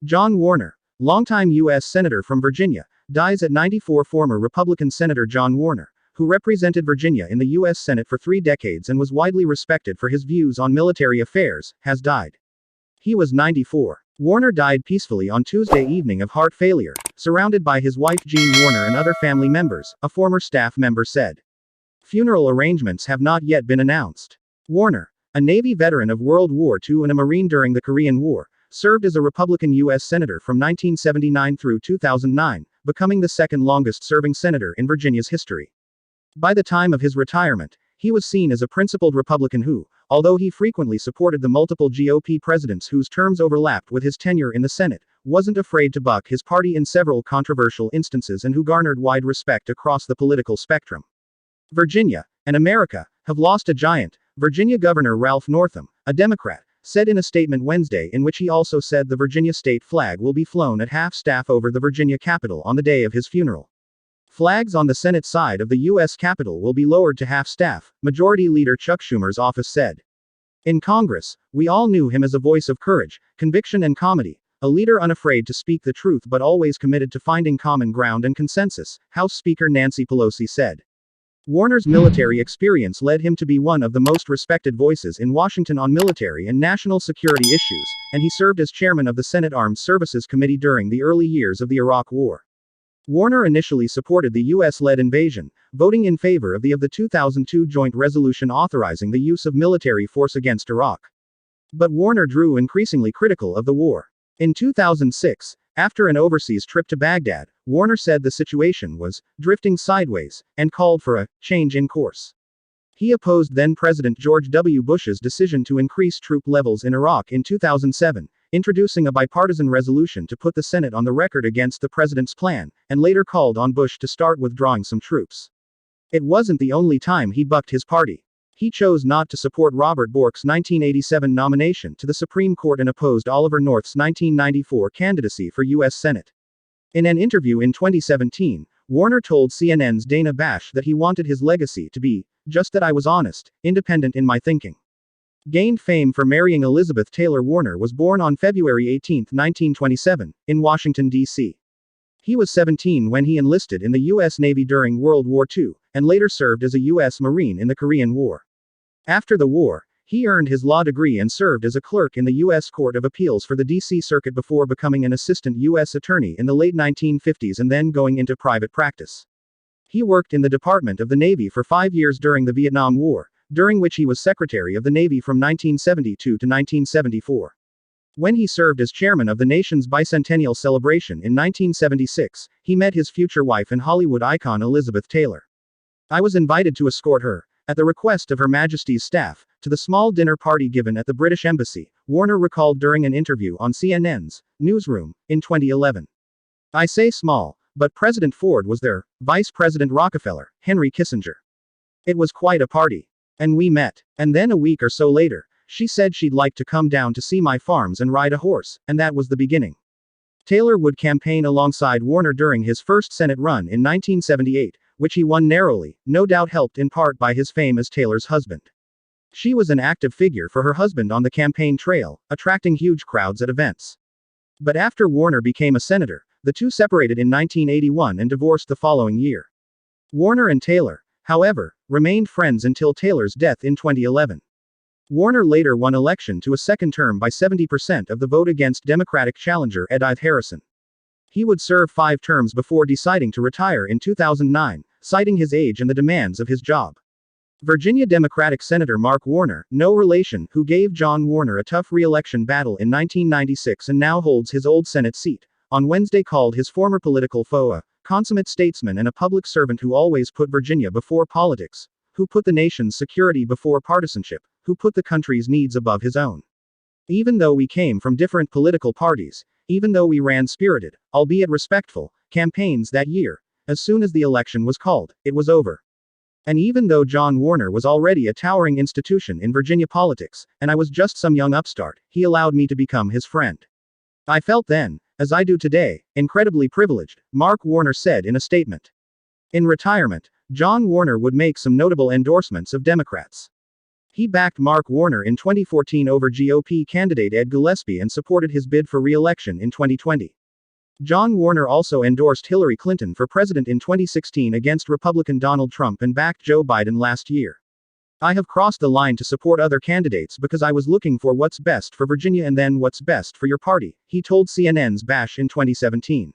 John Warner, longtime U.S. Senator from Virginia, dies at 94. Former Republican Senator John Warner, who represented Virginia in the U.S. Senate for 3 decades and was widely respected for his views on military affairs, has died. He was 94. Warner died peacefully on Tuesday evening of heart failure, surrounded by his wife Jean Warner and other family members, a former staff member said. Funeral arrangements have not yet been announced. Warner, a Navy veteran of World War II and a Marine during the Korean War, served as a Republican U.S. Senator from 1979 through 2009, becoming the second longest-serving senator in Virginia's history. By the time of his retirement, he was seen as a principled Republican who, although he frequently supported the multiple GOP presidents whose terms overlapped with his tenure in the Senate, wasn't afraid to buck his party in several controversial instances and who garnered wide respect across the political spectrum. Virginia, and America, have lost a giant, Virginia Governor Ralph Northam, a Democrat, said in a statement Wednesday in which he also said the Virginia state flag will be flown at half-staff over the Virginia Capitol on the day of his funeral. Flags on the Senate side of the U.S. Capitol will be lowered to half-staff, Majority Leader Chuck Schumer's office said. In Congress, we all knew him as a voice of courage, conviction and comedy, a leader unafraid to speak the truth but always committed to finding common ground and consensus, House Speaker Nancy Pelosi said. Warner's military experience led him to be one of the most respected voices in Washington on military and national security issues, and he served as chairman of the Senate Armed Services Committee during the early years of the Iraq War. Warner initially supported the U.S.-led invasion, voting in favor of the 2002 joint resolution authorizing the use of military force against Iraq. But Warner drew increasingly critical of the war. In 2006, after an overseas trip to Baghdad, Warner said the situation was drifting sideways, and called for a change in course. He opposed then-President George W. Bush's decision to increase troop levels in Iraq in 2007, introducing a bipartisan resolution to put the Senate on the record against the president's plan, and later called on Bush to start withdrawing some troops. It wasn't the only time he bucked his party. He chose not to support Robert Bork's 1987 nomination to the Supreme Court and opposed Oliver North's 1994 candidacy for U.S. Senate. In an interview in 2017, Warner told CNN's Dana Bash that he wanted his legacy to be, just that I was honest, independent in my thinking. Gained fame for marrying Elizabeth Taylor. Warner was born on February 18, 1927, in Washington, D.C. He was 17 when he enlisted in the U.S. Navy during World War II, and later served as a U.S. Marine in the Korean War. After the war, he earned his law degree and served as a clerk in the U.S. Court of Appeals for the D.C. Circuit before becoming an assistant U.S. attorney in the late 1950s and then going into private practice. He worked in the Department of the Navy for 5 years during the Vietnam War, during which he was Secretary of the Navy from 1972 to 1974. When he served as chairman of the nation's bicentennial celebration in 1976, he met his future wife and Hollywood icon Elizabeth Taylor. I was invited to escort her, at the request of Her Majesty's staff, to the small dinner party given at the British Embassy, Warner recalled during an interview on CNN's Newsroom, in 2011. I say small, but President Ford was there, Vice President Rockefeller, Henry Kissinger. It was quite a party. And we met. And then a week or so later, she said she'd like to come down to see my farms and ride a horse, and that was the beginning. Taylor would campaign alongside Warner during his first Senate run in 1978, which he won narrowly, no doubt helped in part by his fame as Taylor's husband. She was an active figure for her husband on the campaign trail, attracting huge crowds at events. But after Warner became a senator, the two separated in 1981 and divorced the following year. Warner and Taylor, however, remained friends until Taylor's death in 2011. Warner later won election to a second term by 70% of the vote against Democratic challenger Edith Harrison. He would serve 5 terms before deciding to retire in 2009, citing his age and the demands of his job. Virginia Democratic Senator Mark Warner, no relation, who gave John Warner a tough re-election battle in 1996 and now holds his old Senate seat, on Wednesday called his former political foe a consummate statesman and a public servant who always put Virginia before politics, who put the nation's security before partisanship, who put the country's needs above his own. Even though we came from different political parties, even though we ran spirited, albeit respectful, campaigns that year, as soon as the election was called, it was over. And even though John Warner was already a towering institution in Virginia politics, and I was just some young upstart, he allowed me to become his friend. I felt then, as I do today, incredibly privileged, Mark Warner said in a statement. In retirement, John Warner would make some notable endorsements of Democrats. He backed Mark Warner in 2014 over GOP candidate Ed Gillespie and supported his bid for re-election in 2020. John Warner also endorsed Hillary Clinton for president in 2016 against Republican Donald Trump and backed Joe Biden last year. I have crossed the line to support other candidates because I was looking for what's best for Virginia and then what's best for your party, he told CNN's Bash in 2017.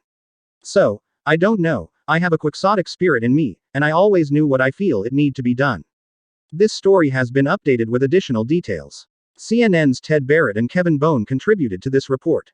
So, I don't know, I have a quixotic spirit in me, and I always knew what I feel it need to be done. This story has been updated with additional details. CNN's Ted Barrett and Kevin Bone contributed to this report.